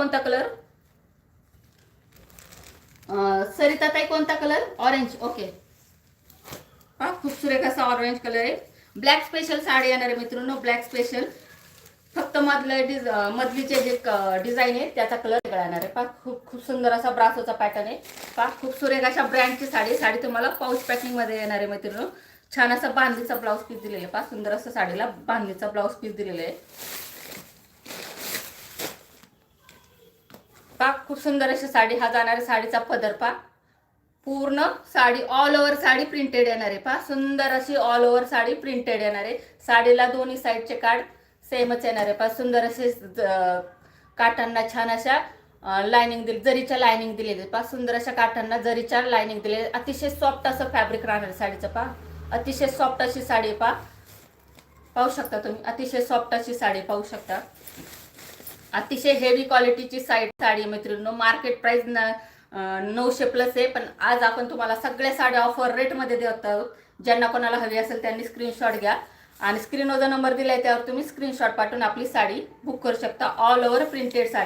कोणता कलर? सरिता ताई कोणता कलर? ऑरेंज. ओके. खूप सुरेख असा ऑरेंज कलर आहे. ब्लॅक स्पेशल साडी येणार आहे मित्रांनो, ब्लॅक स्पेशल. फक्त मधलीचे जे डिझाईन आहे त्याचा कलर वेगळा येणार आहे. खूप खूप सुंदर असा ब्रासोचा पॅटर्न आहे. खूप सुरेख अशा ब्रँडची साडी तुम्हाला पाऊच पॅकिंग मध्ये येणार आहे मित्रांनो. छान असा बांधणीचा ब्लाऊज पीस दिलेला आहे. सुंदर असं साडीला बांधणीचा ब्लाऊज पीस दिलेला आहे. खूप सुंदर अशी साडी. हा जाणार आहे साडीचा पदर. पूर्ण sari all over sari printed येणार आहे. सुंदर अशी ऑल ओव्हर साडी प्रिंटेड येणार आहे. साडीला दोन्ही साईडचे कार्ड सेमच येणार आहे. सुंदर असे काठांना छान अशा लाइनिंग दिली, जरीच्या लाइनिंग दिलेली. सुंदर अशा काठांना जरीच्या लाइनिंग दिले. अतिशय सॉफ्ट असं फॅब्रिक राहणार आहे साडीचं. अतिशय सॉफ्ट अशी साडी. पाहू शकता तुम्ही, अतिशय सॉफ्ट अशी साडी पाहू शकता. अतिशय हेवी क्वालिटीची साडी मैत्रिणींनो. मार्केट प्राइस 900 प्लस आहे, पण आज आपण तुम्हाला सगळ्या साड्या ऑफर रेटमध्ये देत आहोत. ज्यांना कोणाला हवी असेल त्यांनी स्क्रीनशॉट घ्या आणि स्क्रीनवर जो नंबर दिलाय त्यावर तुम्ही स्क्रीनशॉट पाठवून आपली साडी बुक करू शकता. All over printed sari.